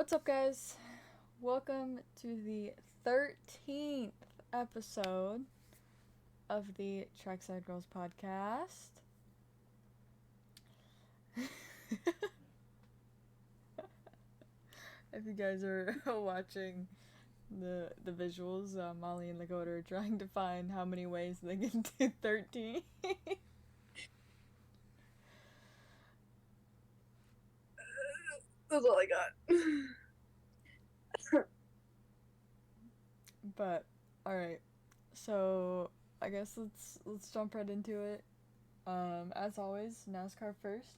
What's up, guys? Welcome to the 13th episode of the Trackside Girls podcast. If you guys are watching the visuals, Molly and Lakota are trying to find how many ways they can do 13. That's all I got. But alright. So I guess let's jump right into it. As always, NASCAR first.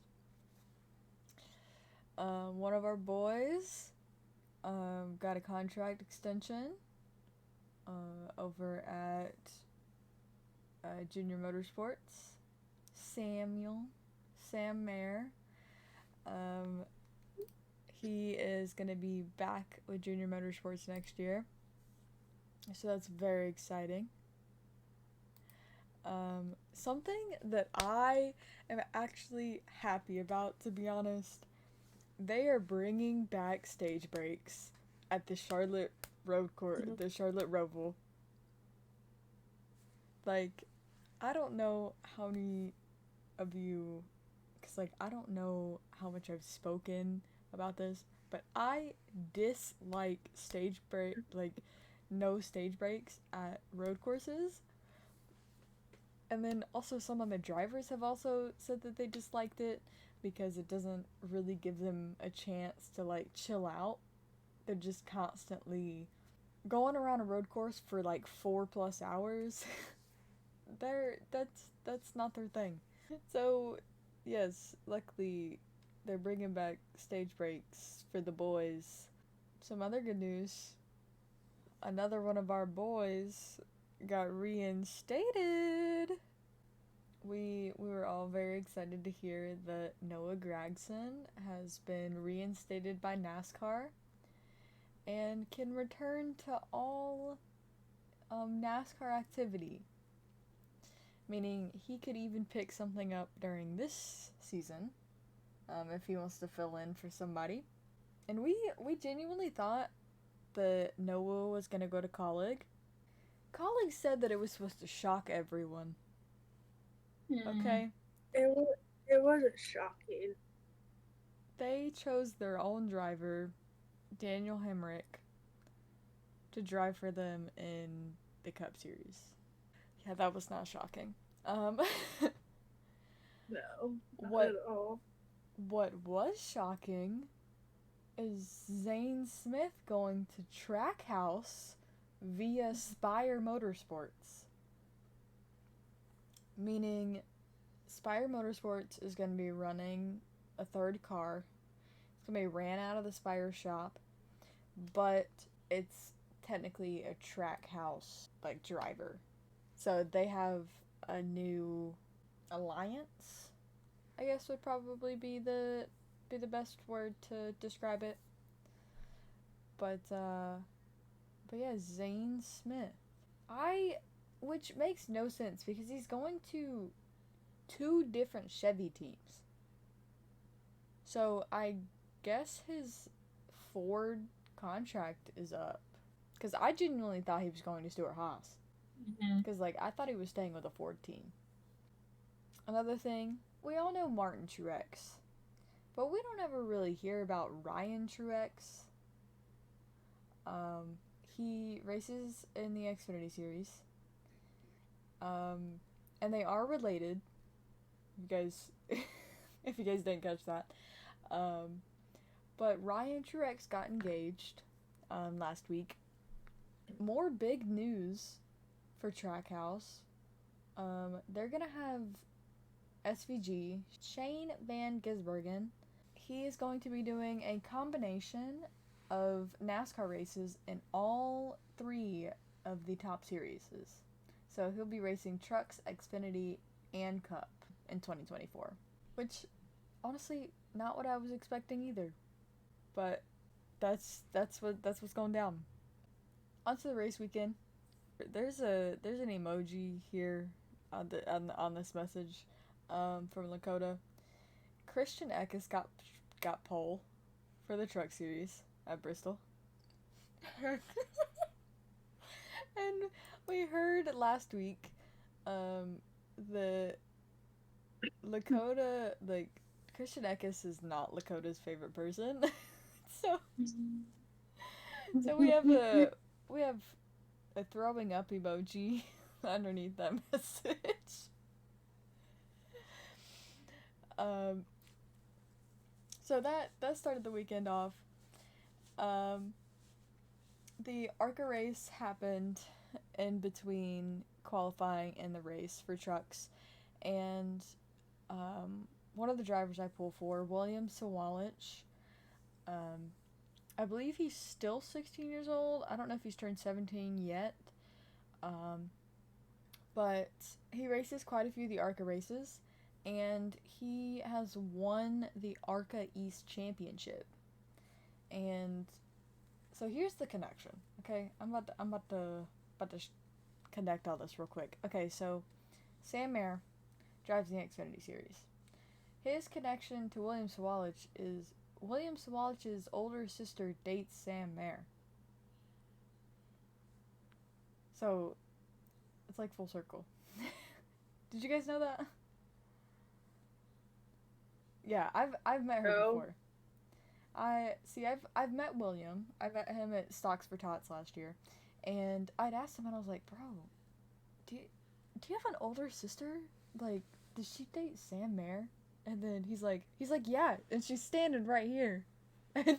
One of our boys got a contract extension over at Junior Motorsports. Sam Mayer. He is going to be back with Junior Motorsports next year. So that's very exciting. Something that I am actually happy about, to be honest, they are bringing back stage breaks at the Charlotte the Charlotte Roval. Like, I don't know how many of you, because, like, I don't know how much I've spoken about this, but I dislike no stage breaks at road courses. And then also some of the drivers have also said that they disliked it because it doesn't really give them a chance to like chill out. They're just constantly going around a road course for like 4+ hours. That's not their thing. So, yes, luckily they're bringing back stage breaks for the boys. Some other good news. Another one of our boys got reinstated. We were all very excited to hear that Noah Gragson has been reinstated by NASCAR and can return to all NASCAR activity. Meaning he could even pick something up during this season if he wants to fill in for somebody. And we genuinely thought that Noah was going to go to Colleague. Colleague said that it was supposed to shock everyone. Okay? It wasn't shocking. They chose their own driver, Daniel Hemrick, to drive for them in the Cup Series. Yeah, that was not shocking. No, not at all. What was shocking is Zane Smith going to Trackhouse via Spire Motorsports. Meaning, Spire Motorsports is going to be running a third car. It's going to be ran out of the Spire shop, but it's technically a Trackhouse like driver. So they have a new alliance, I guess would probably be the best word to describe it. But yeah, Zane Smith. Which makes no sense because he's going to 2 different Chevy teams. So I guess his Ford contract is up. Because I genuinely thought he was going to Stuart Haas. Because, I thought he was staying with a Ford team. Another thing, we all know Martin Truex. But we don't ever really hear about Ryan Truex. He races in the Xfinity Series. And they are related. If you guys didn't catch that. But Ryan Truex got engaged last week. More big news for Trackhouse. They're gonna have SVG, Shane Van Gisbergen. He is going to be doing a combination of NASCAR races in all 3 of the top series. So he'll be racing Trucks, Xfinity, and Cup in 2024. Which, honestly, not what I was expecting either. But that's what's going down. Onto the race weekend. There's an emoji here on this message from Lakota. Christian Eckes got pole for the Truck Series. at Bristol. And we heard last week, the Lakota, like, Christian Eckes is not Lakota's favorite person. so so we have a throwing up emoji underneath that message. Um so that started the weekend off. The ARCA race happened in between qualifying and the race for trucks, and one of the drivers I pull for, William Sawalich, I believe he's still 16 years old. I don't know if he's turned 17 yet, but he races quite a few of the ARCA races, and he has won the ARCA East Championship. And so here's the connection. Okay, I'm about to connect all this real quick. Okay, so Sam Mayer drives the Xfinity Series. His connection to William Sawalich is William Sawalich's older sister dates Sam Mayer. So it's like full circle. Did you guys know that? Yeah, I've met her before. I've met William. I met him at Stocks for Tots last year, and I'd asked him, and I was like, bro, do you have an older sister? Like, does she date Sam Mayer? And then he's like, yeah, and she's standing right here, and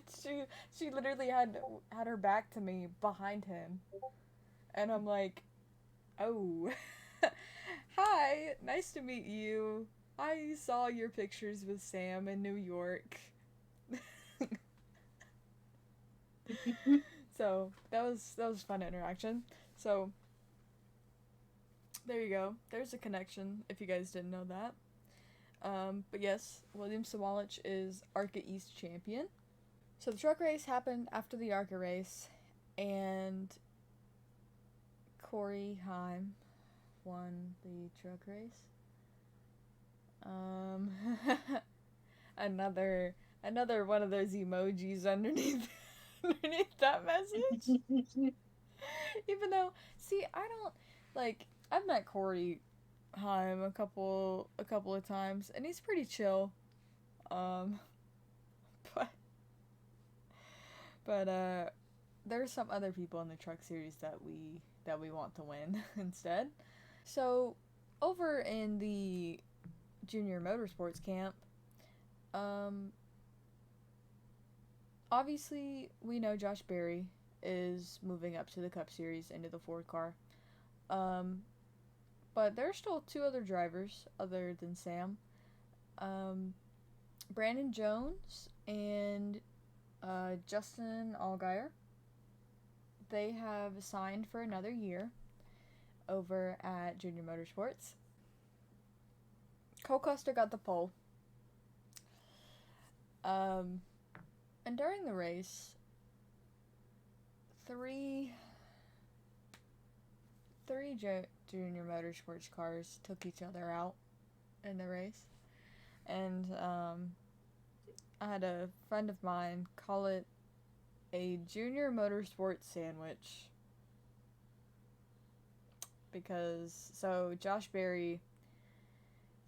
she literally had her back to me behind him, and I'm like, oh, hi, nice to meet you. I saw your pictures with Sam in New York. So that was a fun interaction. So there you go. There's a connection if you guys didn't know that. But yes, William Sawalich is ARCA East champion. So the truck race happened after the ARCA race, and Corey Heim won the truck race. Another one of those emojis underneath that message. Even though, see, I don't like. I've met Corey Heim a couple of times, and he's pretty chill. But there's some other people in the truck series that we want to win instead. So over in the junior motorsports camp, obviously we know Josh Berry is moving up to the Cup Series into the Ford car. But there's still two other drivers other than Sam. Brandon Jones and Justin Allgaier. They have signed for another year over at Junior Motorsports. Cole Custer got the pole. And during the race, three Junior Motorsports cars took each other out in the race. And I had a friend of mine call it a Junior Motorsports sandwich. Because, so Josh Berry,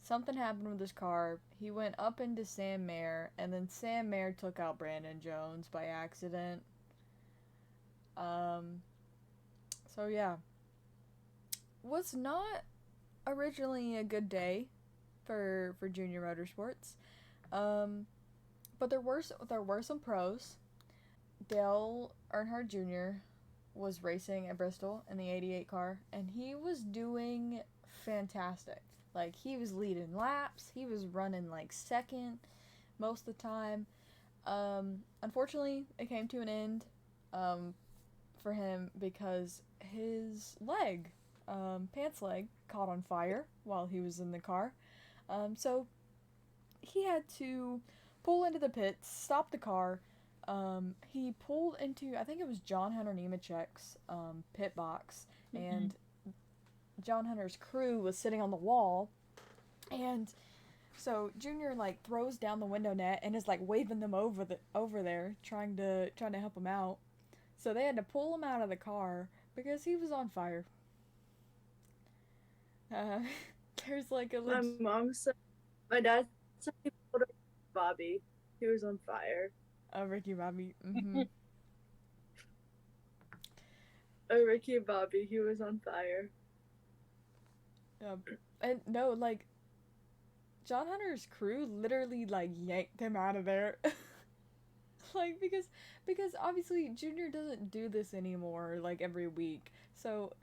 something happened with his car. He went up into Sam Mayer, and then Sam Mayer took out Brandon Jones by accident. So yeah. Was not originally a good day for Junior Motorsports. But there were some pros. Dale Earnhardt Jr. was racing at Bristol in the 88 car, and he was doing fantastic. Like, he was leading laps, he was running like second most of the time. Unfortunately, it came to an end for him because his leg, pants leg, caught on fire while he was in the car. So he had to pull into the pits, stop the car. He pulled into, I think it was John Hunter Nemechek's pit box, and John Hunter's crew was sitting on the wall, and So Junior like throws down the window net and is like waving them over there, trying to help him out. So they had to pull him out of the car because he was on fire. Uh, there's like a My mom said, my dad said he pulled up Bobby. He was on fire. Ricky Bobby. Mm-hmm. Oh, Ricky and Bobby, he was on fire. And no, like John Hunter's crew literally like yanked him out of there. Like because obviously Junior doesn't do this anymore like every week. So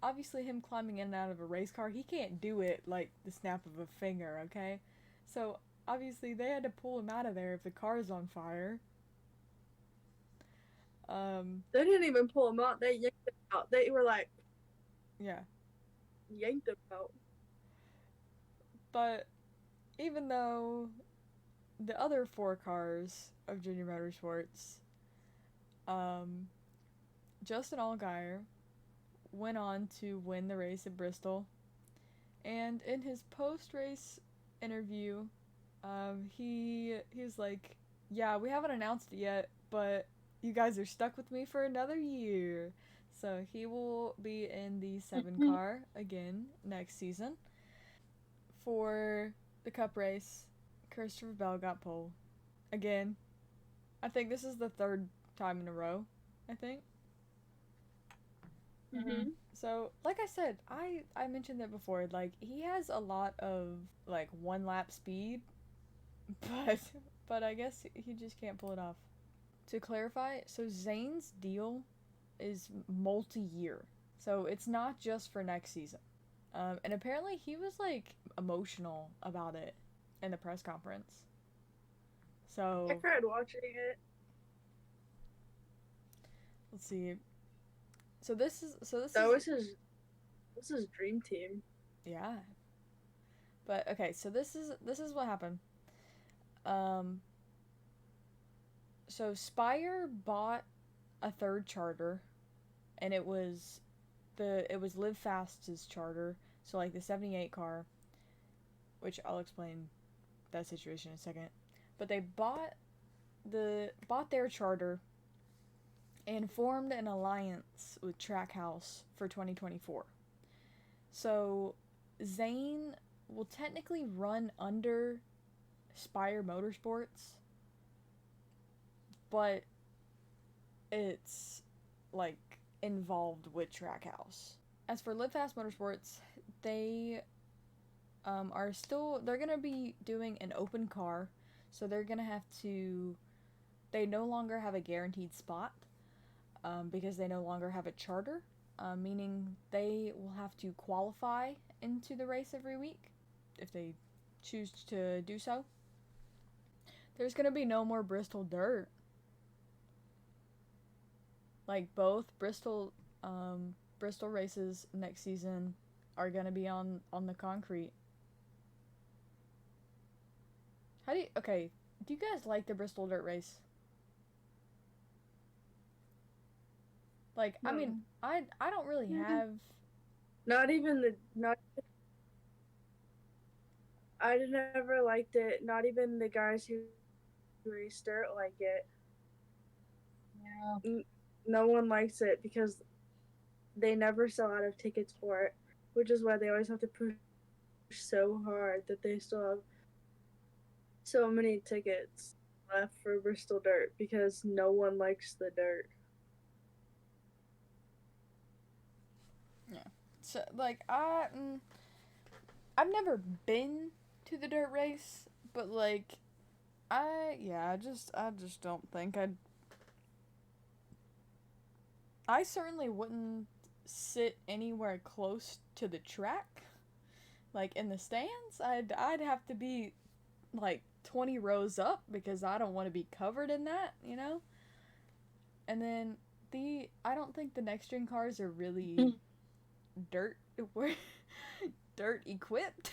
obviously him climbing in and out of a race car, he can't do it like the snap of a finger, okay? So obviously they had to pull him out of there if the car's on fire. They didn't even pull him out. They yanked him out. They were like, yeah. yanked him out. But even though the other four cars of Junior Motorsports, Justin Allgaier went on to win the race at Bristol, and in his post-race interview, he was like, "Yeah, we haven't announced it yet, but you guys are stuck with me for another year." So he will be in the 7 car again next season. For the Cup race, Christopher Bell got pole again. I think this is the third time in a row. I think. Mm-hmm. So, like I said, I mentioned that before. Like he has a lot of like one lap speed, but but I guess he just can't pull it off. To clarify, so Zane's deal is multi-year, so it's not just for next season. And apparently he was like emotional about it in the press conference. I So cried watching it. let's see. So this is That was his dream team. yeah. But okay, so this is what happened. Um, so Spire bought a third charter, and it was Live Fast's charter. So like the 78 car, which I'll explain that situation in a second. But they bought their charter and formed an alliance with Trackhouse for 2024. So Zane will technically run under Spire Motorsports, but it's like involved with Trackhouse. As for Live Fast Motorsports, they they're gonna be doing an open car, so they're gonna have to. They no longer have a guaranteed spot, because they no longer have a charter, meaning they will have to qualify into the race every week if they choose to do so. There's gonna be no more Bristol dirt. Like both Bristol races next season are gonna be on the concrete. How do you okay? Do you guys like the Bristol dirt race? Like, I No. mean, I don't really have. Not even the not. I never liked it. Not even the guys who raced dirt like it. Yeah. No one likes it because they never sell out of tickets for it, which is why they always have to push so hard that they still have so many tickets left for Bristol Dirt because no one likes the dirt. Yeah. So like I've never been to the dirt race, but like I just don't think I certainly wouldn't sit anywhere close to the track. Like in the stands, I'd have to be like 20 rows up because I don't want to be covered in that, you know? And then I don't think the next gen cars are really dirt dirt equipped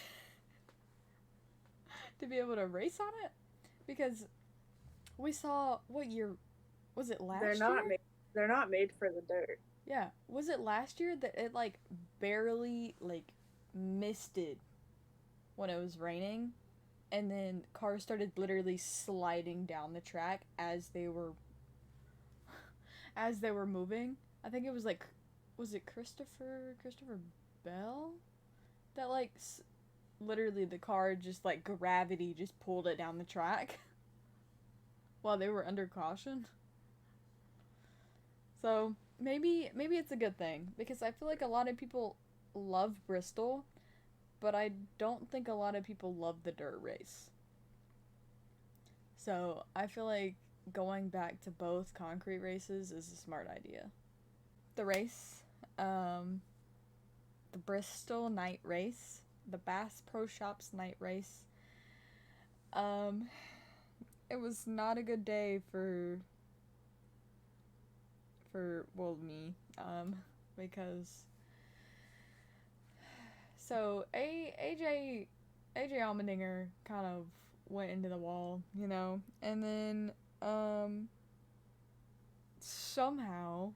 to be able to race on it, because we saw what year was it last year? They're not made for the dirt. Yeah, was it last year that it like barely like misted when it was raining? and then cars started literally sliding down the track as they were moving. I think it was like, was it Christopher Bell that like literally the car just like gravity just pulled it down the track while they were under caution. So maybe it's a good thing because I feel like a lot of people love Bristol, but I don't think a lot of people love the dirt race. So I feel like going back to both concrete races is a smart idea. The race, the Bristol night race, the Bass Pro Shops night race. Um, it was not a good day for well me, because so AJ Allmendinger kind of went into the wall, you know, and then somehow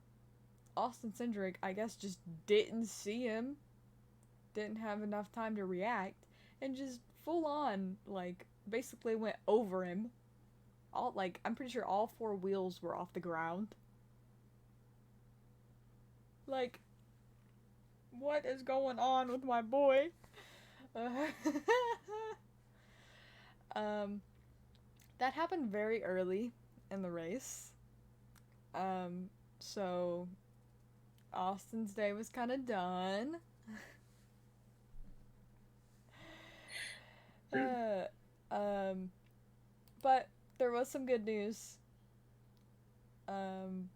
Austin Cindric, I guess, just didn't see him, didn't have enough time to react, and just full on like basically went over him. All like I'm pretty sure all four wheels were off the ground. Like, what is going on with my boy? Uh, um, that happened very early in the race. So Austin's day was kind of done. Uh, um, but there was some good news. Um,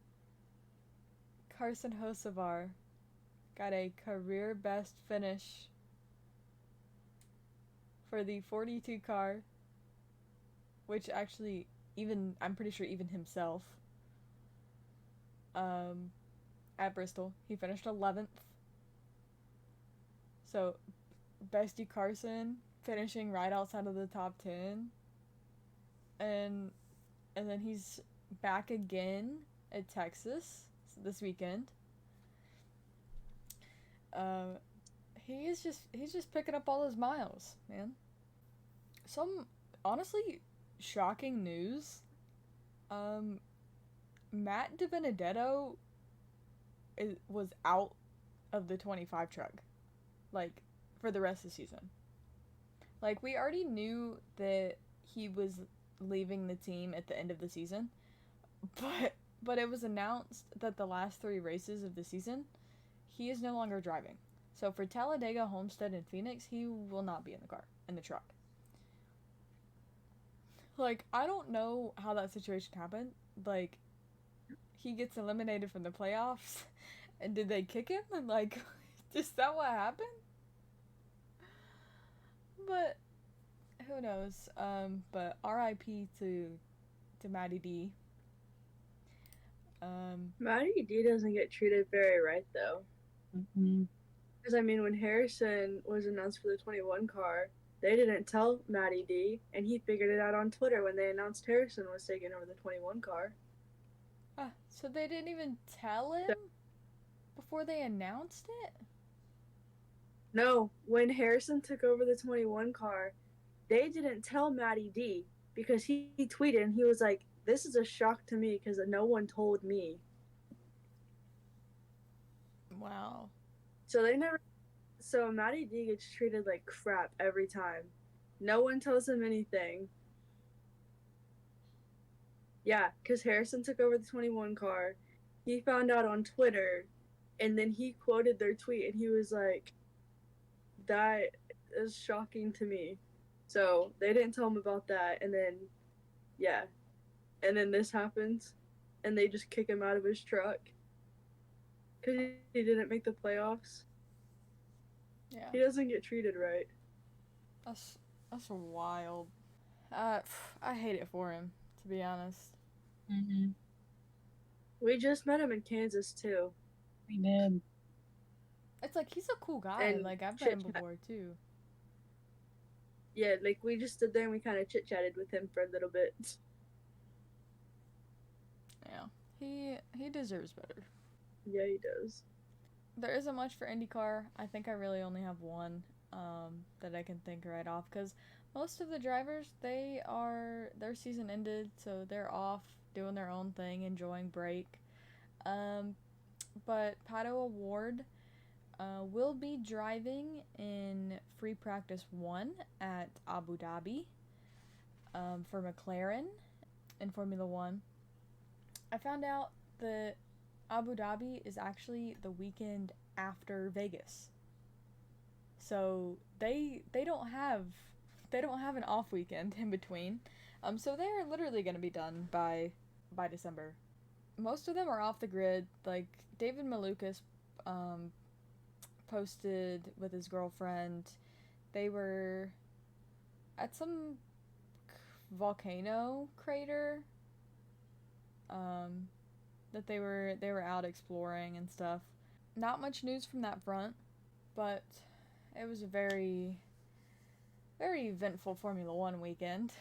Carson Hocevar got a career best finish for the 42 car, which actually, even, I'm pretty sure even himself, um, at Bristol, he finished 11th. So, Bestie Carson finishing right outside of the top 10. And then he's back again at Texas this weekend. Uh, he's just picking up all his miles, man. Some honestly shocking news. Um, Matt DiBenedetto was out of the 25 truck, like for the rest of the season. Like we already knew that he was leaving the team at the end of the season, but it was announced that the last 3 races of the season, he is no longer driving. So for Talladega, Homestead, and Phoenix, he will not be in the truck. Like, I don't know how that situation happened. Like, he gets eliminated from the playoffs, and did they kick him? And like, is that what happened? But who knows? But R.I.P. to Matty D. Matty D doesn't get treated very right though. Mm-hmm. Because I mean, when Harrison was announced for the 21 car, they didn't tell Matty D, and he figured it out on Twitter when they announced Harrison was taking over the 21 car. So they didn't even tell him before they announced it? No, when Harrison took over the 21 car, they didn't tell Matty D because he tweeted and he was like, "This is a shock to me because no one told me." Wow. So they never. So Matty D gets treated like crap every time. No one tells him anything. Yeah, because Harrison took over the 21 car. He found out on Twitter, and then he quoted their tweet, and he was like, "That is shocking to me." So they didn't tell him about that, and then, yeah, and then this happens, and they just kick him out of his truck because he didn't make the playoffs. Yeah. He doesn't get treated right. That's wild. I hate it for him, to be honest. Mm-hmm. We just met him in Kansas too. We did. It's like he's a cool guy. And like I've met him before too. Yeah, like we just stood there and we kind of chit chatted with him for a little bit. Yeah, he deserves better. Yeah, he does. There isn't much for IndyCar. I think I really only have one that I can think right off because most of the drivers, their season ended, so they're off doing their own thing, enjoying break. Um, but Pato Award will be driving in Free Practice 1 at Abu Dhabi for McLaren in Formula 1. I found out that Abu Dhabi is actually the weekend after Vegas. So they don't have an off weekend in between. So they're literally going to be done by December. Most of them are off the grid. Like David Malukas posted with his girlfriend. They were at some volcano crater that they were out exploring and stuff. Not much news from that front, but it was a very eventful Formula 1 weekend.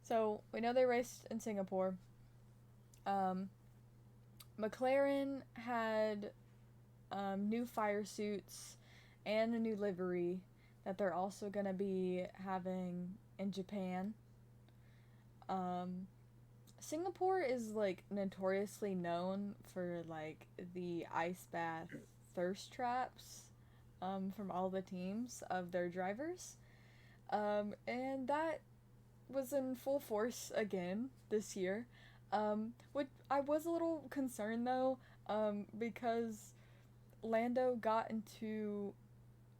So, we know they raced in Singapore. McLaren had new fire suits and a new livery that they're also going to be having in Japan. Singapore is like notoriously known for like the ice bath thirst traps from all the teams of their drivers. And that was in full force again this year. Which I was a little concerned though, because Lando got into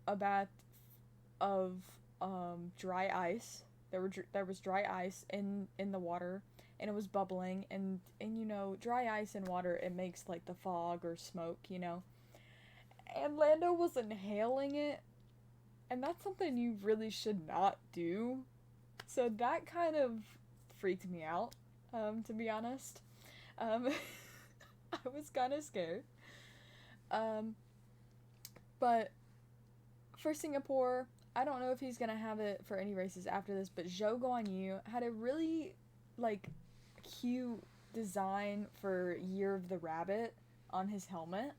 a bath of dry ice. There was dry ice in the water, and it was bubbling, and you know, dry ice in water, it makes like the fog or smoke, you know. And Lando was inhaling it, and that's something you really should not do. So that kind of freaked me out, to be honest. I was kind of scared. But for Singapore, I don't know if he's gonna have it for any races after this, but Zhou Guanyu had a really like cute design for Year of the Rabbit on his helmet.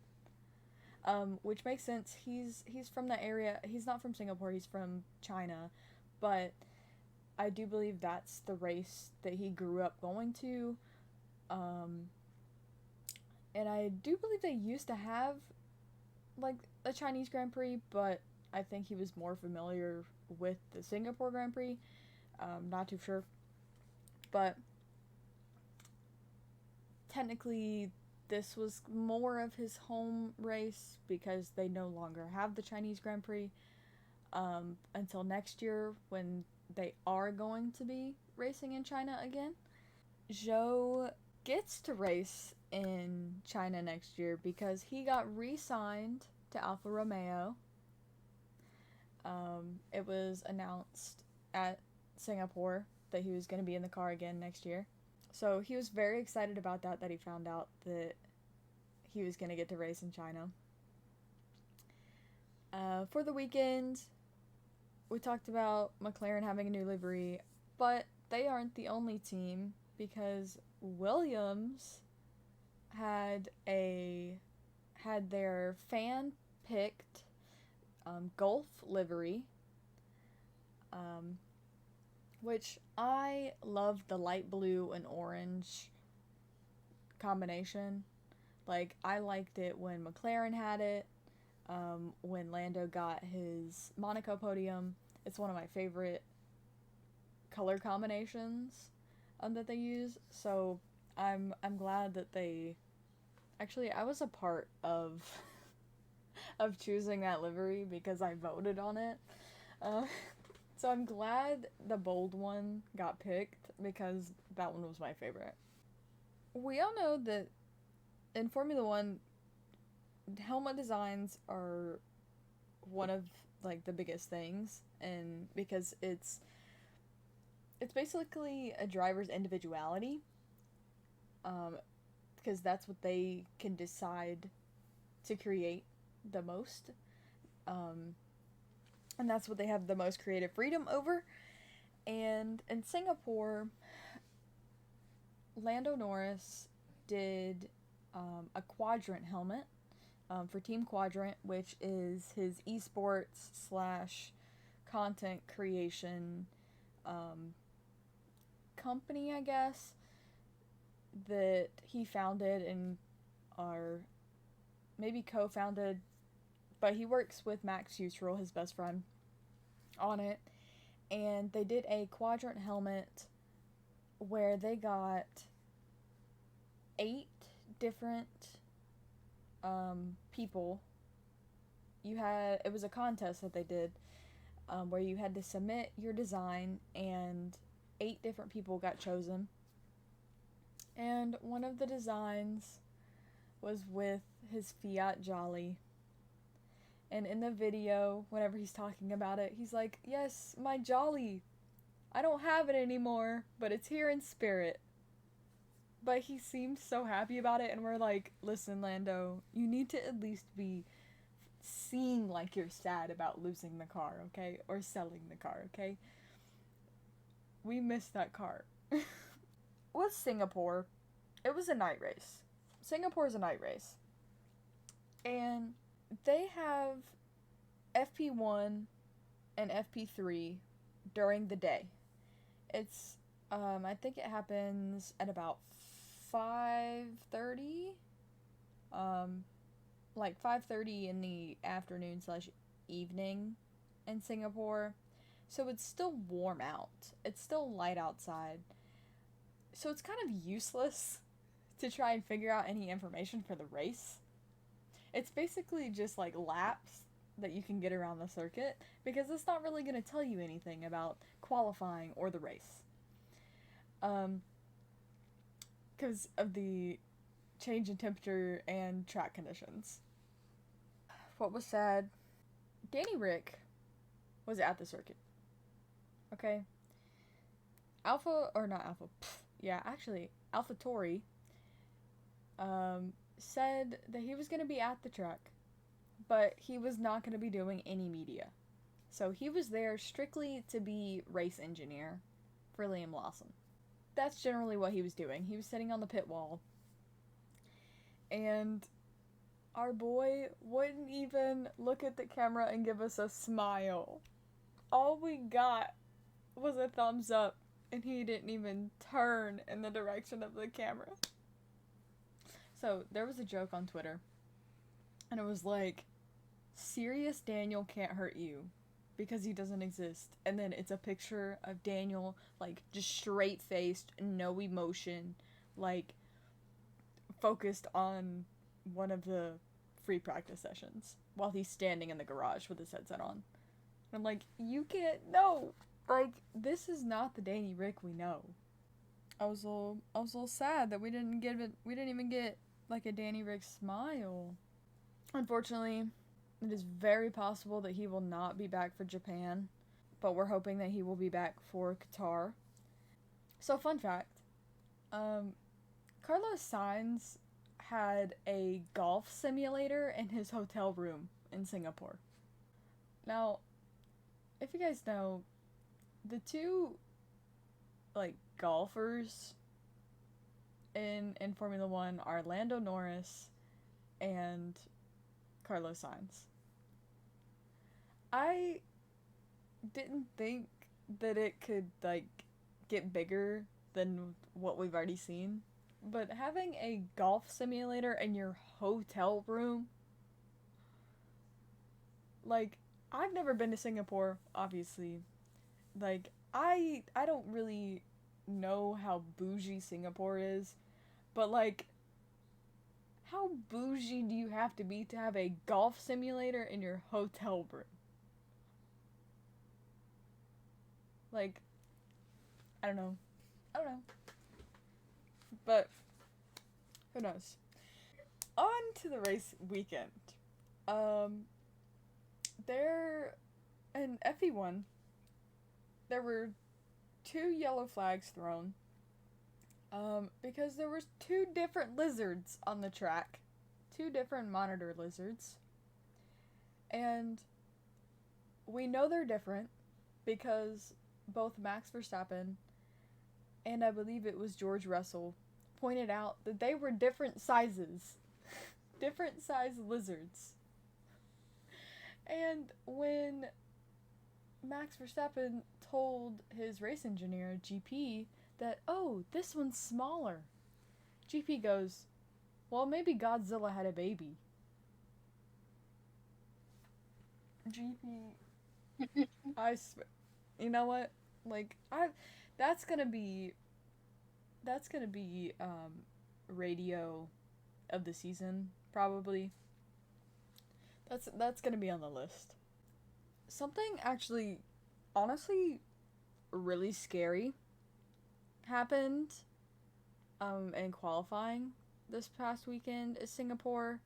Which makes sense. He's from the area. He's not from Singapore. He's from China, but I do believe that's the race that he grew up going to. And I do believe they used to have like a Chinese Grand Prix, but I think he was more familiar with the Singapore Grand Prix. Not too sure. But technically this was more of his home race because they no longer have the Chinese Grand Prix until next year when they are going to be racing in China again. Zhou gets to race in China next year because he got re-signed to Alfa Romeo. It was announced at Singapore that he was going to be in the car again next year. So he was very excited about that he found out that he was going to get to race in China. For the weekend, we talked about McLaren having a new livery, but they aren't the only team because Williams had their fan-picked Gulf livery, which I love the light blue and orange combination. Like, I liked it when McLaren had it, when Lando got his Monaco podium. It's one of my favorite color combinations that they use. So I'm glad that they actually, I was a part of choosing that livery because I voted on it. So I'm glad the bold one got picked because that one was my favorite. We all know that in Formula 1, helmet designs are one of like the biggest things, and because it's basically a driver's individuality, because that's what they can decide to create the most, and that's what they have the most creative freedom over. And in Singapore, Lando Norris did a Quadrant helmet for Team Quadrant, which is his esports slash content creation company, I guess, that he founded and or maybe co-founded, but he works with Max Utrell, his best friend, on it. And they did a quadrant helmet where they got 8 different people. It was a contest that they did, where you had to submit your design, and 8 different people got chosen. And one of the designs was with his Fiat Jolly. And in the video, whenever he's talking about it, he's like, "Yes, my Jolly. I don't have it anymore, but it's here in spirit." But he seemed so happy about it, and we're like, "Listen, Lando, you need to at least be seem like you're sad about losing the car, okay? Or selling the car, okay? We missed that car." With Singapore, it was a night race. Singapore is a night race. And they have FP1 and FP3 during the day. It's, I think it happens at about 5:30. Like 5:30 in the afternoon / evening in Singapore. So it's still warm out. It's still light outside. So it's kind of useless to try and figure out any information for the race. It's basically just like laps that you can get around the circuit, because it's not really going to tell you anything about qualifying or the race. Because of the change in temperature and track conditions. What was sad, Danny Rick was at the circuit. Okay? AlphaTauri said that he was going to be at the track, but he was not going to be doing any media. So he was there strictly to be race engineer for Liam Lawson. That's generally what he was doing. He was sitting on the pit wall, and our boy wouldn't even look at the camera and give us a smile. All we got was a thumbs up, and he didn't even turn in the direction of the camera. So there was a joke on Twitter, and it was like, "Serious Daniel can't hurt you because he doesn't exist." And then it's a picture of Daniel, like, just straight-faced, no emotion, like, focused on one of the free practice sessions while he's standing in the garage with his headset on. And I'm like, you can't, no! Like, this is not the Danny Rick we know. I was a little sad that we didn't even get, like, a Danny Rick smile. Unfortunately, it is very possible that he will not be back for Japan, but we're hoping that he will be back for Qatar. So, fun fact, Carlos Sainz had a golf simulator in his hotel room in Singapore. Now, if you guys know, the two, like, golfers in Formula 1 are Lando Norris and Carlos Sainz. I didn't think that it could, like, get bigger than what we've already seen, but having a golf simulator in your hotel room, like, I've never been to Singapore, obviously. Like, I don't really know how bougie Singapore is, but, like, how bougie do you have to be to have a golf simulator in your hotel room? Like, I don't know. But, who knows? On to the race weekend. There, in FE1, there were 2 yellow flags thrown, because there was 2 different lizards on the track. 2 different monitor lizards. And we know they're different because both Max Verstappen and I believe it was George Russell pointed out that they were different sizes. Different size lizards. And when Max Verstappen told his race engineer, GP, that, oh, this one's smaller. GP goes, well, maybe Godzilla had a baby. GP, I swear. You know what? Like, that's gonna be, radio of the season, probably. That's gonna be on the list. Something actually, honestly, really scary happened in qualifying this past weekend at Singapore.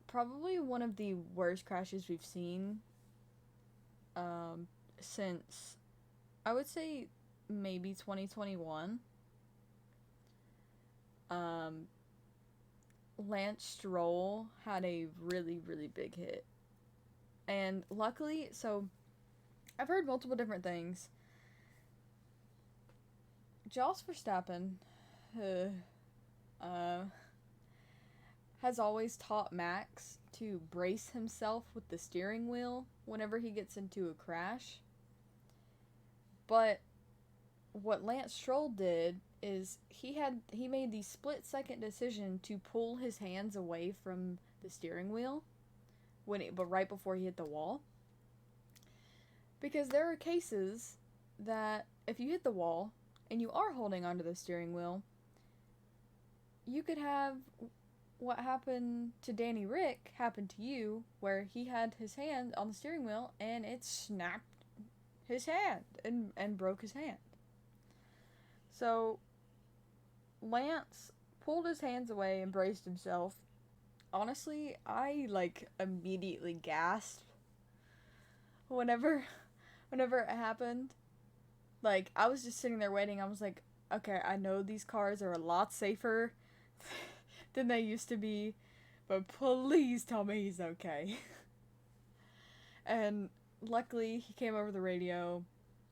Probably one of the worst crashes we've seen since, I would say, maybe 2021. Lance Stroll had a really, really big hit. And luckily, so I've heard multiple different things. Jos Verstappen has always taught Max to brace himself with the steering wheel whenever he gets into a crash. But what Lance Stroll did is he made the split-second decision to pull his hands away from the steering wheel but right before he hit the wall. Because there are cases that if you hit the wall and you are holding onto the steering wheel, you could have what happened to Danny Rick happen to you, where he had his hand on the steering wheel and it snapped his hand and broke his hand. So Lance pulled his hands away and braced himself. Honestly, I immediately gasped whenever it happened. Like, I was just sitting there waiting. I was like, okay, I know these cars are a lot safer than they used to be, but please tell me he's okay. And luckily, he came over the radio.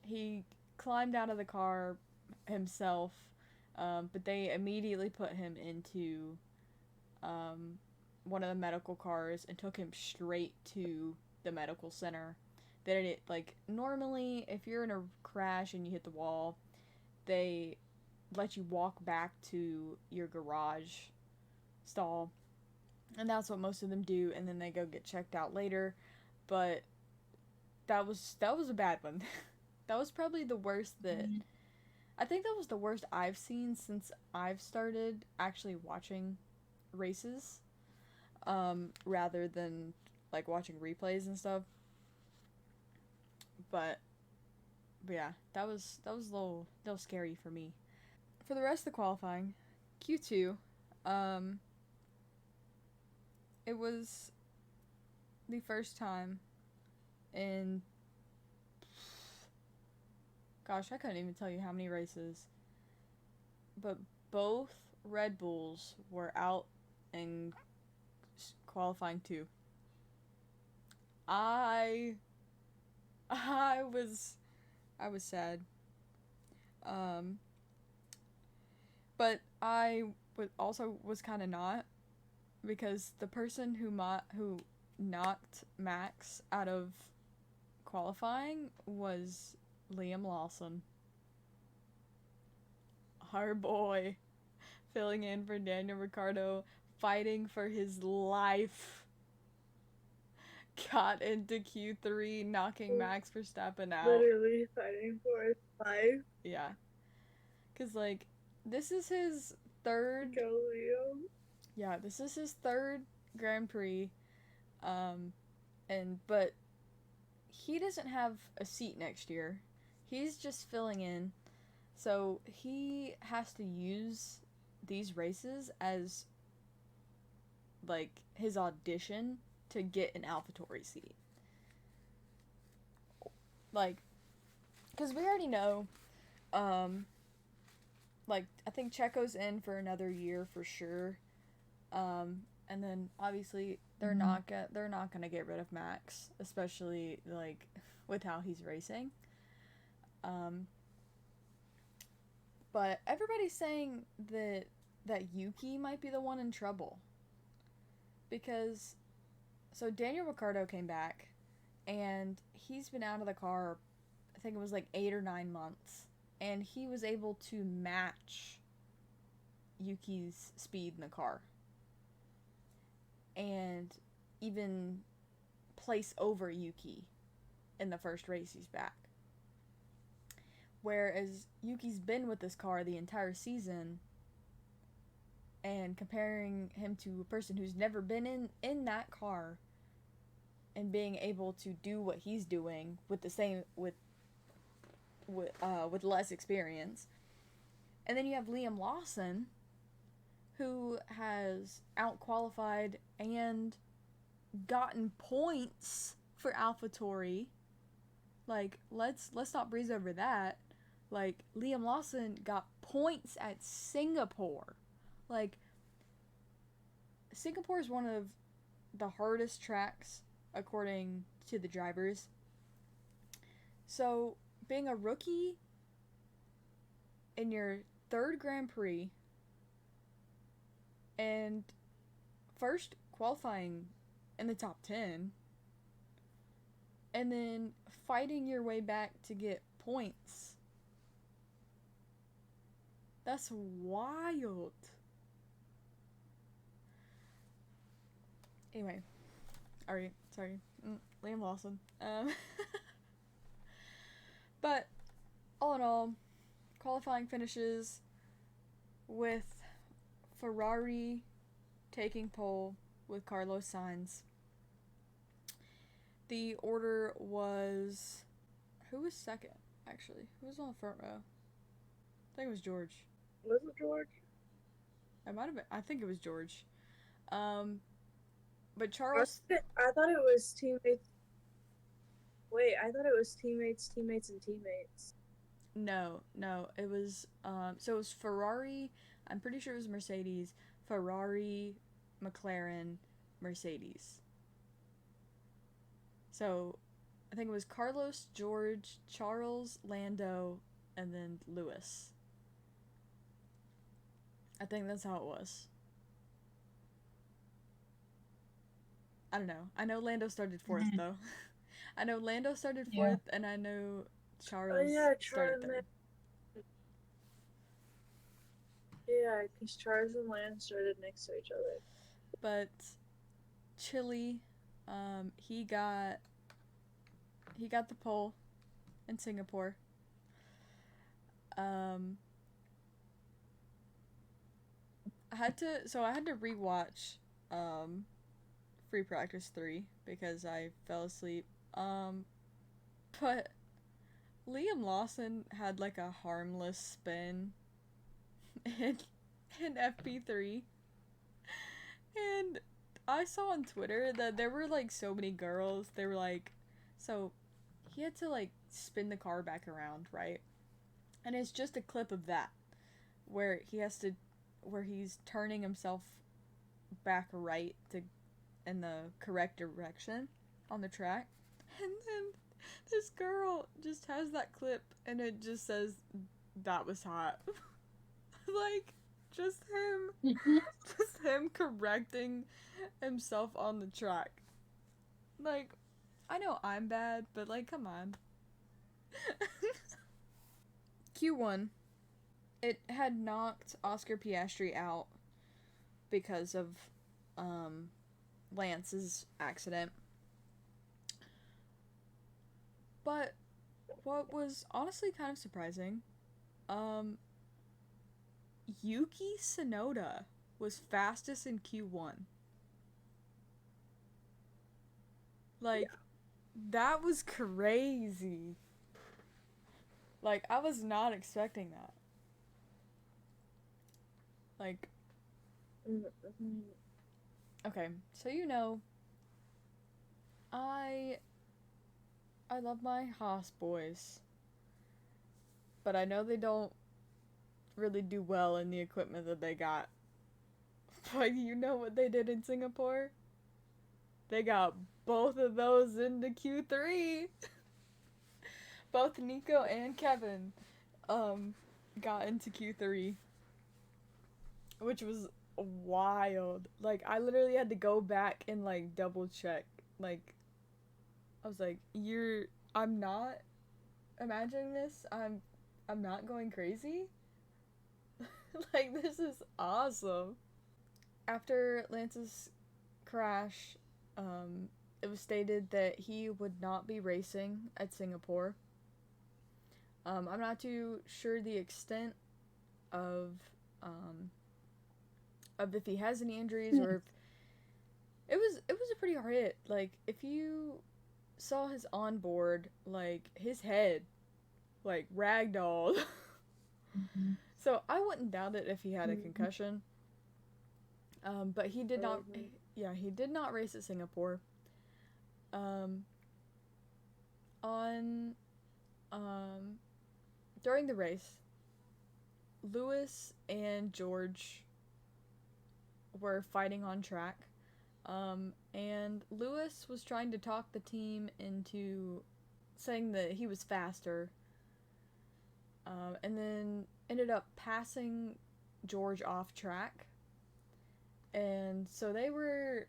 He climbed out of the car himself, but they immediately put him into one of the medical cars and took him straight to the medical center. Normally, if you're in a crash and you hit the wall, they let you walk back to your garage stall, and that's what most of them do, and then they go get checked out later. But that was a bad one. That was probably the worst I think that was the worst I've seen since I've started actually watching races, rather than watching replays and stuff. But yeah, that was a little scary for me. For the rest of the qualifying, Q2, it was the first time in, gosh, I couldn't even tell you how many races, but both Red Bulls were out in qualifying 2. I was sad. But I was kind of not, because the person who knocked Max out of qualifying was Liam Lawson. Our boy, filling in for Daniel Ricciardo, fighting for his life, got into Q3, knocking Max Verstappen out. Literally fighting for his life. Yeah. Because, this is his third... Go, Liam. Yeah, this is his third Grand Prix. But he doesn't have a seat next year. He's just filling in. So he has to use these races as, his audition to get an AlphaTauri seat. Because we already know, I think Checo's in for another year for sure. And then obviously they're not gonna get rid of Max, especially with how he's racing. But everybody's saying that Yuki might be the one in trouble, because Daniel Ricciardo came back and he's been out of the car, I think it was like 8 or 9 months, and he was able to match Yuki's speed in the car, and even place over Yuki in the first race he's back. Whereas Yuki's been with this car the entire season, and comparing him to a person who's never been in that car and being able to do what he's doing with the same with less experience. And then you have Liam Lawson, who has outqualified and gotten points for AlphaTauri. Like, let's not breeze over that. Like, Liam Lawson got points at Singapore. Like, Singapore is one of the hardest tracks according to the drivers. So, being a rookie in your third Grand Prix and first qualifying in the top 10 and then fighting your way back to get points. That's wild. Anyway, alright, sorry. Liam Lawson. But all in all, qualifying finishes with Ferrari taking pole with Carlos Sainz. The order was... Who was second, actually? Who was on the front row? I think it was George. Was it George? It might have been. I think it was George. But Charles... I thought it was teammates. Wait, I thought it was teammates, and teammates. No. It was... So it was Ferrari... I'm pretty sure it was Mercedes. Ferrari, McLaren, Mercedes. So, I think it was Carlos, George, Charles, Lando, and then Lewis. I think that's how it was. I don't know. I know Lando started fourth, though. I know Lando started fourth, and I know Charles started third. Yeah, because Charles and Lando started next to each other. But Chile, he got the pole in Singapore. I had to rewatch Free Practice 3 because I fell asleep. But Liam Lawson had like a harmless spin in FP3. And I saw on Twitter that there were like so many girls. They were like, so he had to like spin the car back around, right? And it's just a clip of that where he's turning himself back right in the correct direction on the track. And then this girl just has that clip and it just says, "That was hot." Like, just him correcting himself on the track. Like, I know I'm bad, but like, come on. Q1, it had knocked Oscar Piastri out because of Lance's accident. But what was honestly kind of surprising, Yuki Tsunoda was fastest in Q1. Like, that was crazy. Like, I was not expecting that. Like, okay, so you know, I love my Haas boys, but I know they don't really do well in the equipment that they got. But you know what they did in Singapore? They got both of those into Q3. Both Nico and Kevin got into Q3, which was wild. Like, I literally had to go back and like double check like I was like, I'm not imagining this. I'm not going crazy. Like, this is awesome. After Lance's crash, it was stated that he would not be racing at Singapore. I'm not too sure the extent of if he has any injuries or if it was a pretty hard hit. Like, if you saw his onboard, like, his head like ragdolled. Mm-hmm. So I wouldn't doubt it if he had a concussion. But he did not. Yeah, he did not race at Singapore. On during the race, Lewis and George were fighting on track. And Lewis was trying to talk the team into saying that he was faster. And then ended up passing George off track. And so they were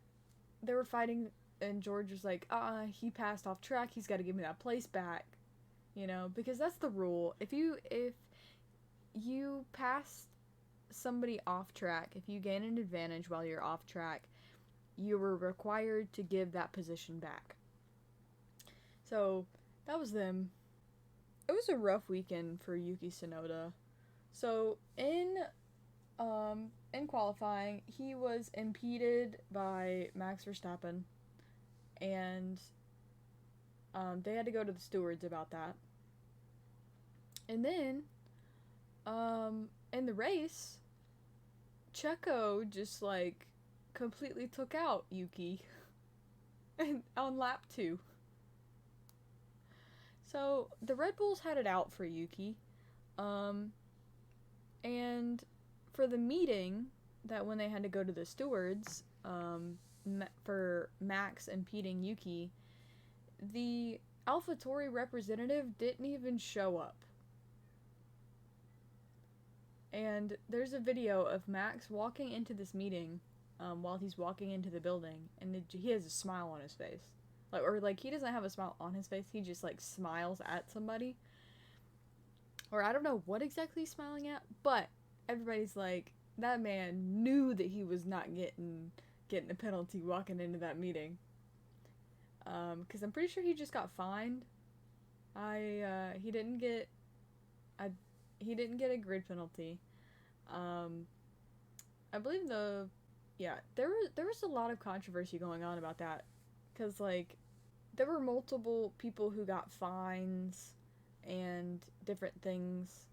fighting, and George was like, he passed off track, he's got to give me that place back, because that's the rule. If you pass somebody off track, if you gain an advantage while you're off track, you were required to give that position back. So that was them. It was a rough weekend for Yuki Tsunoda. So in qualifying, he was impeded by Max Verstappen, and they had to go to the stewards about that. And then, in the race, Checo just, like, completely took out Yuki on lap 2. So, the Red Bulls had it out for Yuki. And for the meeting, that when they had to go to the stewards, for Max impeding Yuki, the AlphaTauri representative didn't even show up. And there's a video of Max walking into this meeting, while he's walking into the building, and he has a smile on his face. Like, he doesn't have a smile on his face, he just, like, smiles at somebody. Or I don't know what exactly he's smiling at, but everybody's like, that man knew that he was not getting a penalty walking into that meeting. Because I'm pretty sure he just got fined. He didn't get a grid penalty. I believe there was a lot of controversy going on about that, because, like, there were multiple people who got fines and different things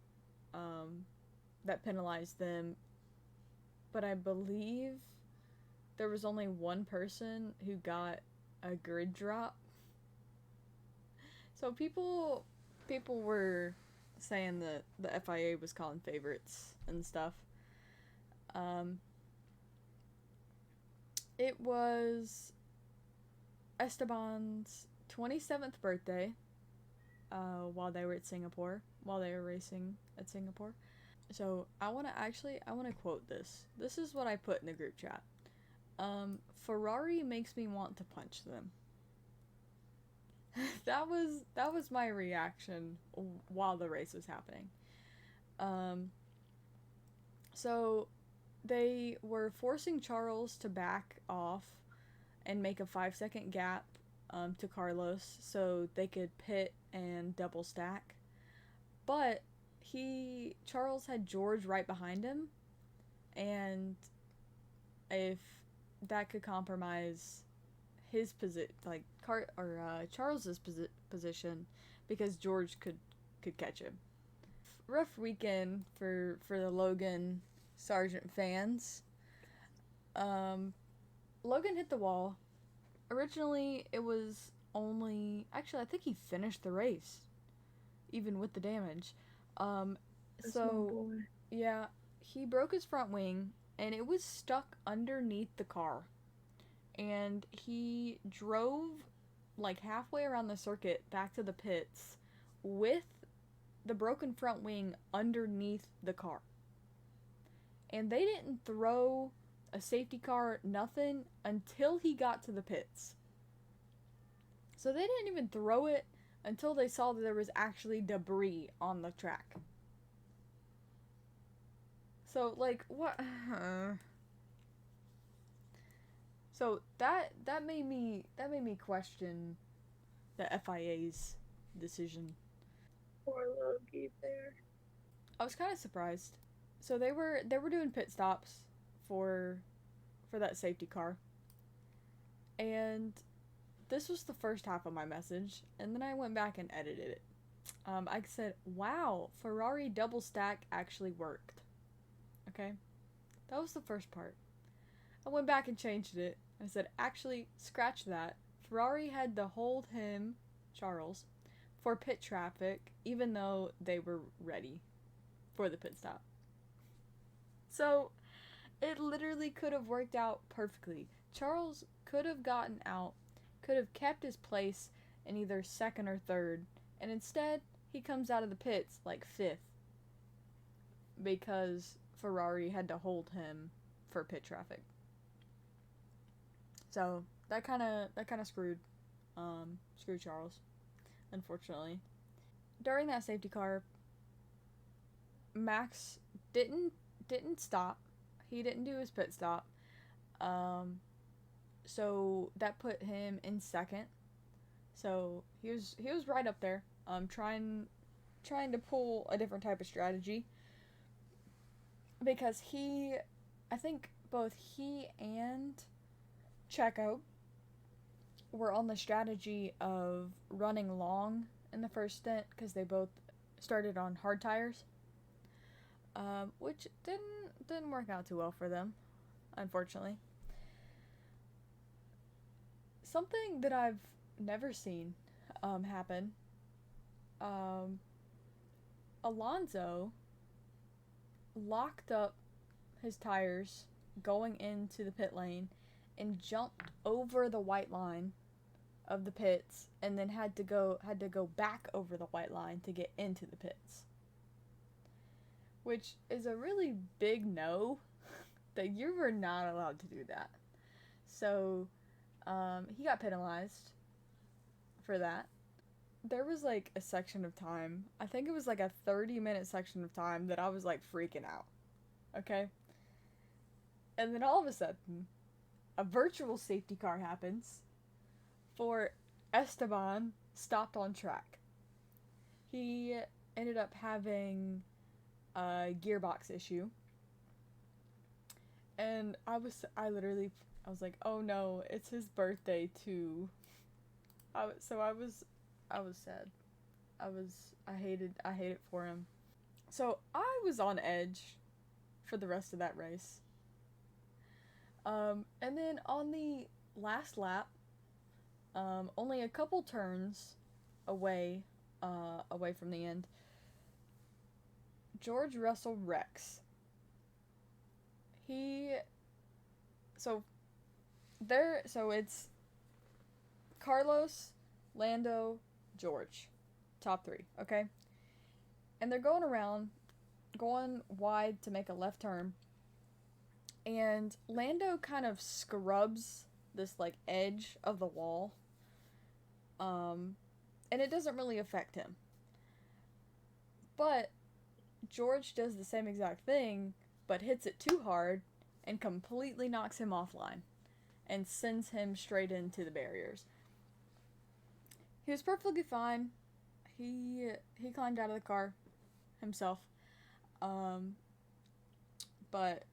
that penalized them, but I believe there was only one person who got a grid drop. So people were saying that the FIA was calling favorites and stuff. It was Esteban's 27th birthday, while they were racing at Singapore. So I want to quote this. This is what I put in the group chat. Ferrari makes me want to punch them. that was my reaction while the race was happening. So they were forcing Charles to back off and make a 5-second gap to Carlos so they could pit and double stack. But Charles had George right behind him, and if that could compromise his Charles's position, because George could catch him. Rough weekend for the Logan Sargent fans. Logan hit the wall. Originally, it was actually, I think he finished the race, even with the damage. Yeah, he broke his front wing, and it was stuck underneath the car. And he drove, like, halfway around the circuit back to the pits with the broken front wing underneath the car. And they didn't throw a safety car, nothing, until he got to the pits. So they didn't even throw it until they saw that there was actually debris on the track. So, like, what? So that made me question the FIA's decision. Poor Logie there. I was kind of surprised. So they were doing pit stops for that safety car. And this was the first half of my message, and then I went back and edited it. I said, "Wow, Ferrari double stack actually worked." Okay? That was the first part. I went back and changed it. I said, "Actually, scratch that. Ferrari had to hold him, Charles, for pit traffic even though they were ready for the pit stop." So, it literally could have worked out perfectly. Charles could have gotten out, could have kept his place in either second or third, and instead, he comes out of the pits like fifth because Ferrari had to hold him for pit traffic. So, that kind of screwed Charles, unfortunately. During that safety car, Max didn't stop. He didn't do his pit stop. So that put him in second. So he was right up there. Trying to pull a different type of strategy. Because I think both he and Checo were on the strategy of running long in the first stint because they both started on hard tires. Which didn't work out too well for them, unfortunately. Something that I've never seen happen. Alonso locked up his tires going into the pit lane and jumped over the white line of the pits and then had to go back over the white line to get into the pits. Which is a really big no that you were not allowed to do that. So he got penalized for that. There was like a section of time, I think it was like a 30-minute section of time that I was like freaking out. Okay? And then all of a sudden, a virtual safety car happens for Esteban stopped on track. He ended up having a gearbox issue. And I was like, oh no, it's his birthday too. I was sad. I hated it for him. So I was on edge for the rest of that race. And then on the last lap, only a couple turns away from the end, George Russell wrecks. So it's Carlos, Lando, George. Top three, okay? And they're going wide to make a left turn. And Lando kind of scrubs this like edge of the wall. And it doesn't really affect him. But George does the same exact thing, but hits it too hard and completely knocks him offline and sends him straight into the barriers. He was perfectly fine. He climbed out of the car himself. But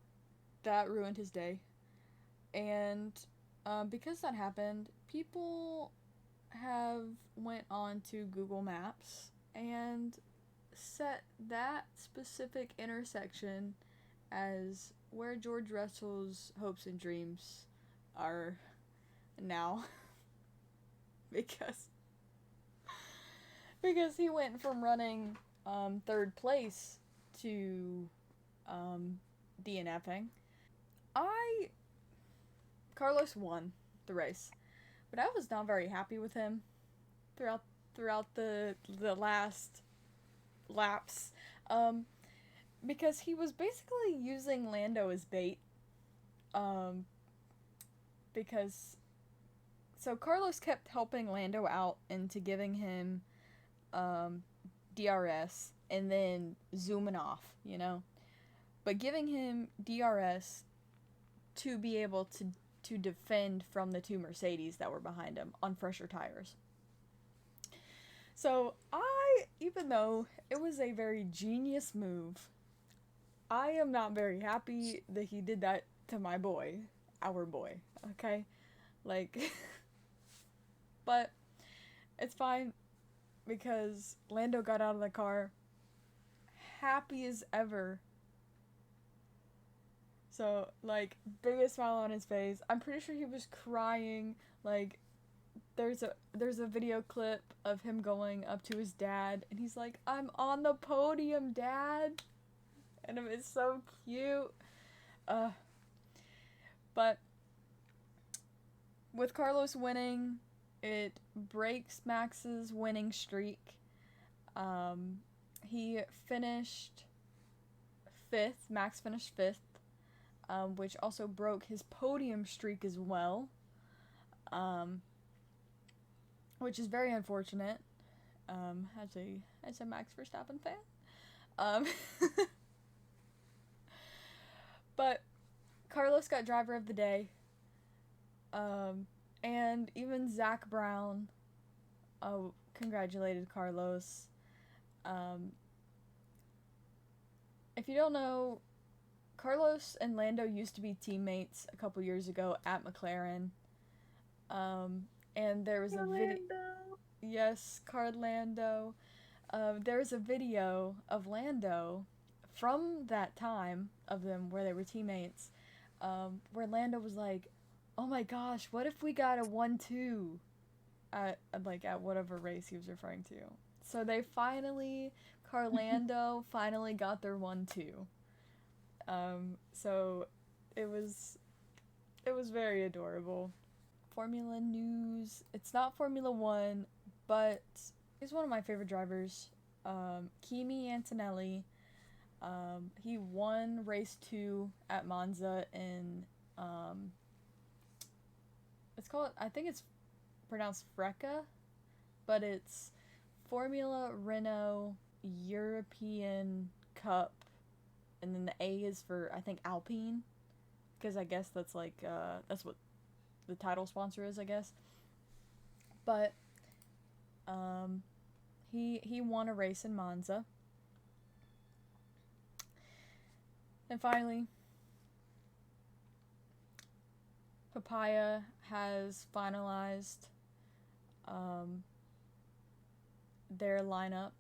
that ruined his day. And because that happened, people have went on to Google Maps and set that specific intersection as where George Russell's hopes and dreams are now. because he went from running third place to DNFing. Carlos won the race, but I was not very happy with him throughout the last laps, because he was basically using Lando as bait, because So Carlos kept helping Lando out into giving him DRS and then zooming off, you know? But giving him DRS to be able to defend from the two Mercedes that were behind him on fresher tires. So even though it was a very genius move, I am not very happy that he did that to my boy, our boy, okay? Like, but it's fine because Lando got out of the car happy as ever. So, like, biggest smile on his face. I'm pretty sure he was crying. Like, there's a video clip of him going up to his dad, and he's like, "I'm on the podium, Dad," and it's so cute. But with Carlos winning, it breaks Max's winning streak. He finished 5th. Max finished 5th. Which also broke his podium streak as well, which is very unfortunate, as a Max Verstappen fan. But Carlos got driver of the day, and even Zach Brown congratulated Carlos. If you don't know, Carlos and Lando used to be teammates a couple years ago at McLaren. And there was a video. Yes, Carlando. There was a video of Lando from that time of them where they were teammates, where Lando was like, "Oh my gosh, what if we got a 1-2 at whatever race he was referring to?" So Carlando finally got their 1-2. So it was very adorable. Formula news. It's not Formula 1, but he's one of my favorite drivers. Kimi Antonelli. He won race 2 at Monza in I think it's pronounced Freca, but it's Formula Renault European Cup. And then the A is for, I think, Alpine, because I guess that's like, that's what the title sponsor is, I guess. But, he won a race in Monza. And finally, Papaya has finalized, their lineup.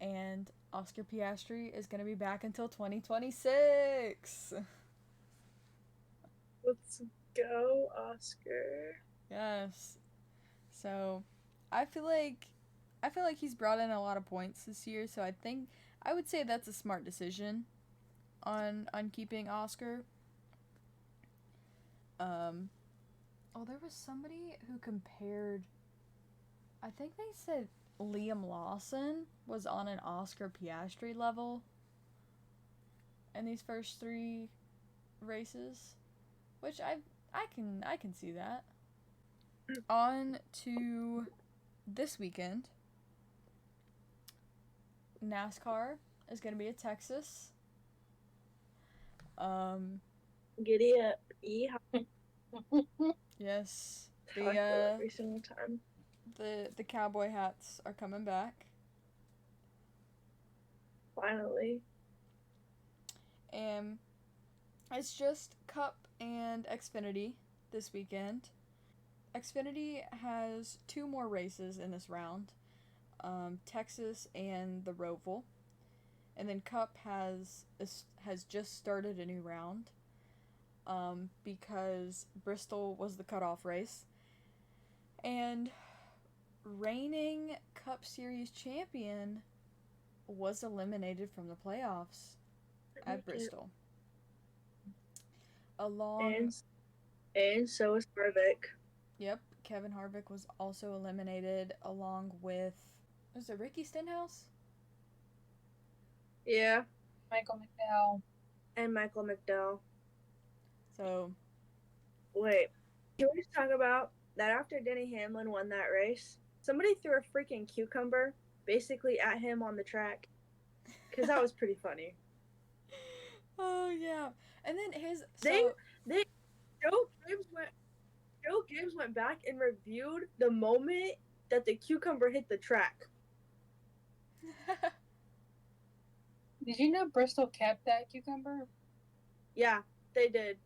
And Oscar Piastri is going to be back until 2026. Let's go, Oscar. Yes. So, I feel like he's brought in a lot of points this year, so I would say that's a smart decision on keeping Oscar. There was somebody who compared, I think they said Liam Lawson was on an Oscar Piastri level in these first 3 races, which I can see that. On to this weekend. NASCAR is going to be at Texas. Giddy up. Yeehaw. Yes. Every single time. The cowboy hats are coming back. Finally. And it's just Cup and Xfinity this weekend. Xfinity has 2 more races in this round. Texas and the Roval. And then Cup has just started a new round. Because Bristol was the cutoff race. And reigning Cup Series champion was eliminated from the playoffs at Bristol. And so was Harvick. Yep, Kevin Harvick was also eliminated along with, was it Ricky Stenhouse? Yeah. Michael McDowell. And Michael McDowell. So. Wait. Can we just talk about that after Denny Hamlin won that race, somebody threw a freaking cucumber basically at him on the track? Because that was pretty funny. Oh yeah, and then his They Joe Gibbs went back and reviewed the moment that the cucumber hit the track. Did you know Bristol kept that cucumber? Yeah, they did.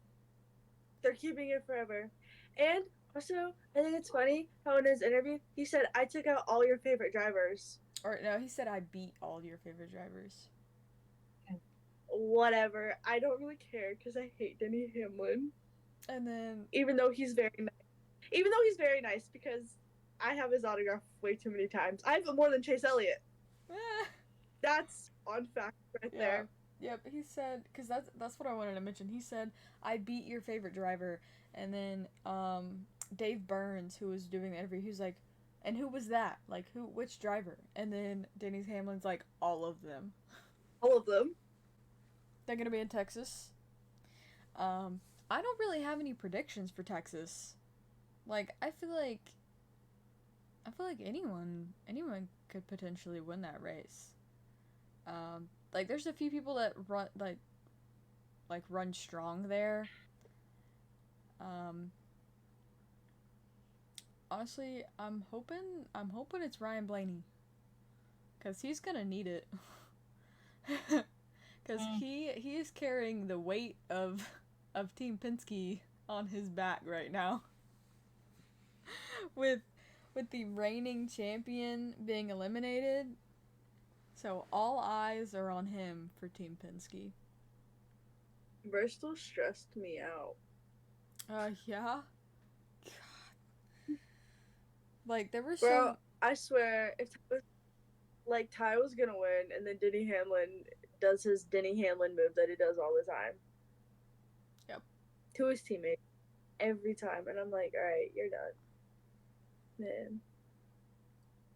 They're keeping it forever. And also, I think it's funny how in his interview he said, "I took out all your favorite drivers." Or no, he said I beat all your favorite drivers. Whatever. I don't really care because I hate Denny Hamlin. And then Even though he's very nice, because I have his autograph way too many times. I have it more than Chase Elliott. That's on fact right there. Yep, he said, because that's what I wanted to mention. He said, I beat your favorite driver. And then Dave Burns, who was doing the interview, he was like, and who was that? Like, which driver? And then Denny Hamlin's like, all of them. All of them. They're going to be in Texas. I don't really have any predictions for Texas. Like, I feel like anyone could potentially win that race. Like there's a few people that run run strong there. Honestly, I'm hoping it's Ryan Blaney, cause he's gonna need it. Cause he is carrying the weight of Team Penske on his back right now. with the reigning champion being eliminated. So all eyes are on him for Team Penske. Bristol stressed me out. Yeah. God. Like there was Bro, I swear, if Ty was gonna win, and then Denny Hamlin does his Denny Hamlin move that he does all the time. Yep. To his teammates every time, and I'm like, all right, you're done, man.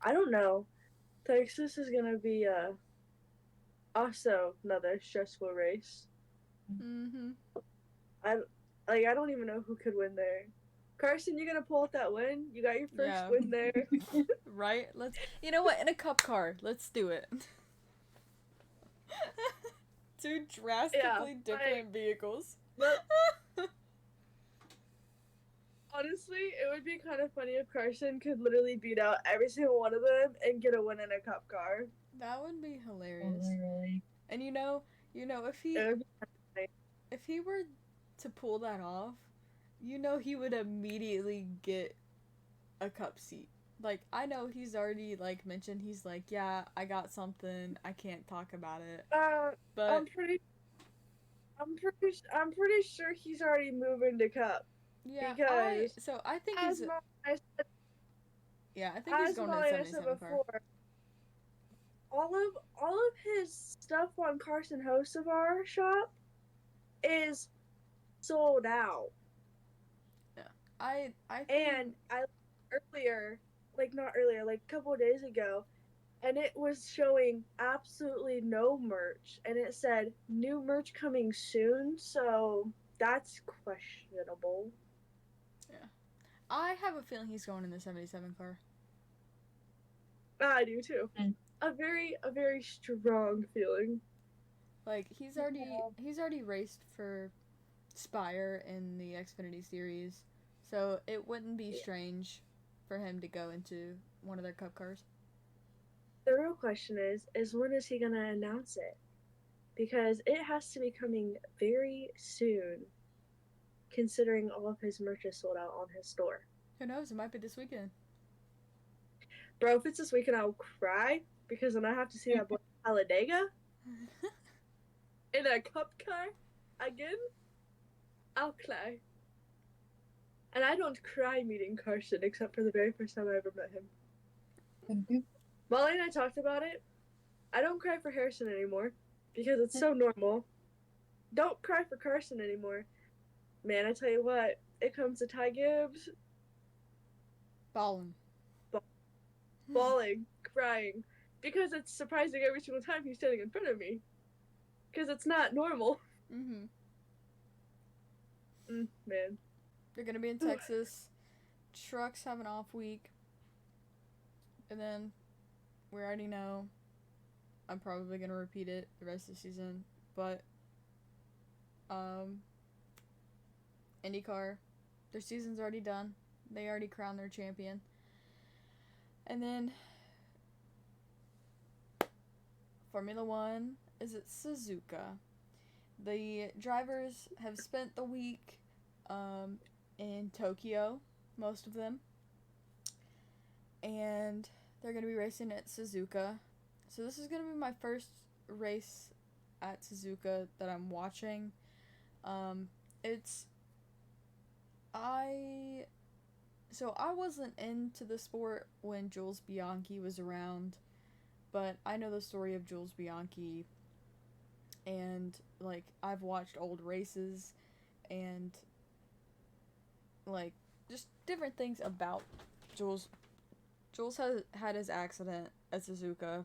I don't know. Texas is gonna be also another stressful race. Mm-hmm. I don't even know who could win there. Carson, you gonna pull out that win? You got your first win there. Right? You know what? In a cup car, let's do it. Two drastically different vehicles. But honestly, it would be kind of funny if Carson could literally beat out every single one of them and get a win in a cup car. That would be hilarious. Really? And you know, if he were to pull that off, he would immediately get a cup seat. Like, I know he's already mentioned, he's like, yeah, I got something, I can't talk about it. But I'm pretty sure he's already moving to cup. Yeah, because I think he's I think he's going to the 77 car. All of his stuff on Carson Hocevar shop is sold out. Yeah, I think... And not earlier, like a couple of days ago, and it was showing absolutely no merch, and it said new merch coming soon, so that's questionable. Yeah, I have a feeling he's going in the 77 car. I do too. A very strong feeling. Like he's already raced for Spire in the Xfinity Series, so it wouldn't be strange for him to go into one of their cup cars. The real question is when is he gonna announce it? Because it has to be coming very soon, considering all of his merch is sold out on his store. Who knows? It might be this weekend. Bro, if it's this weekend, I'll cry because then I have to see that boy Talladega in a cup car again. I'll cry. And I don't cry meeting Carson except for the very first time I ever met him. Molly and I talked about it. I don't cry for Harrison anymore because it's so normal. Don't cry for Carson anymore. Man, I tell you what, it comes to Ty Gibbs. Bawling, crying. Because it's surprising every single time he's standing in front of me. Because it's not normal. Mm-hmm. Man. They're gonna be in Texas. Trucks have an off week. And then we already know I'm probably gonna repeat it the rest of the season. But IndyCar, their season's already done. They already crowned their champion. And then Formula One is at Suzuka. The drivers have spent the week in Tokyo, most of them. And they're going to be racing at Suzuka. So this is going to be my first race at Suzuka that I'm watching. I wasn't into the sport when Jules Bianchi was around, but I know the story of Jules Bianchi, and like I've watched old races and like just different things about Jules. Jules has had his accident at Suzuka.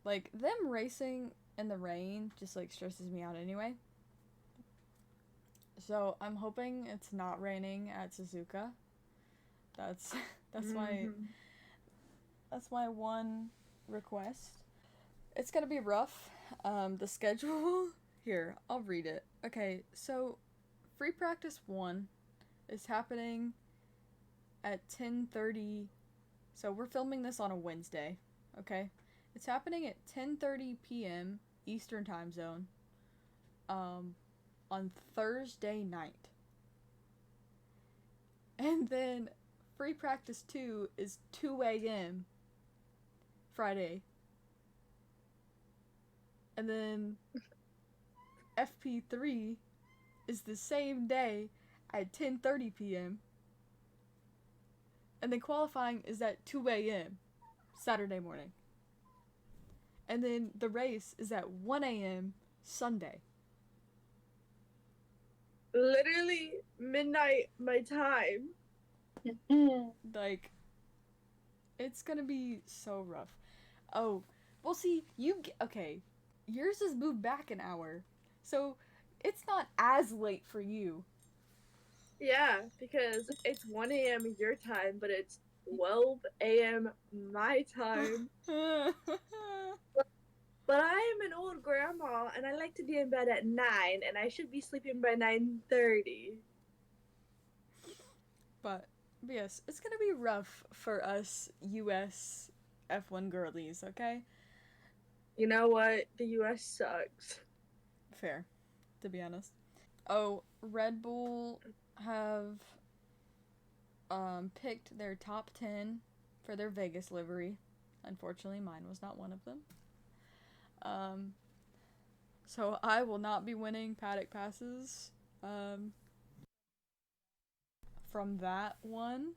Like them racing in the rain just like stresses me out anyway. So I'm hoping it's not raining at Suzuka. That's my one request. It's gonna be rough. The schedule here, I'll read it. Okay, so free practice 1 is happening at 10:30. So we're filming this on a Wednesday, okay? It's happening at 10:30 p.m. Eastern Time Zone. On Thursday night. And then free practice 2 is 2 a.m. Friday. And then FP3 is the same day at 10:30 p.m. And then qualifying is at 2 a.m. Saturday morning. And then the race is at 1 a.m. Sunday. Literally midnight my time. Like, it's gonna be so rough. Oh, well, see, okay, yours is moved back an hour, so it's not as late for you. Yeah, because it's 1 a.m. your time, but it's 12 a.m. my time. But I am an old grandma, and I like to be in bed at 9, and I should be sleeping by 9:30. But yes, it's gonna be rough for us U.S. F1 girlies, okay? You know what? The U.S. sucks. Fair, to be honest. Oh, Red Bull have picked their top 10 for their Vegas livery. Unfortunately, mine was not one of them. So I will not be winning paddock passes from that one.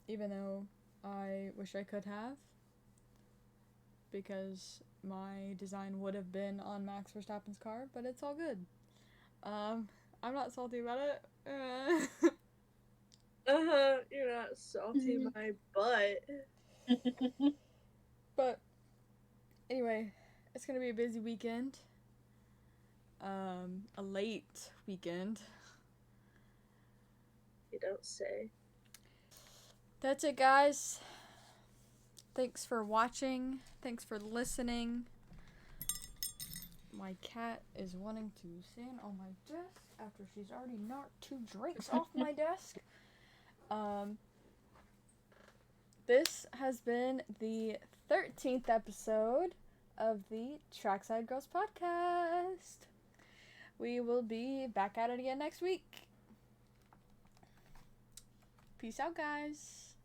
Even though I wish I could have, because my design would have been on Max Verstappen's car, but it's all good. I'm not salty about it. You're not salty my butt. But anyway, it's gonna be a busy weekend. A late weekend. You don't say. That's it, guys. Thanks for watching. Thanks for listening. My cat is wanting to stand on my desk after she's already knocked 2 drinks off my desk. This has been the 13th episode of the Trackside Girls podcast. We will be back at it again next week. Peace out, guys.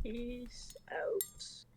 Peace out.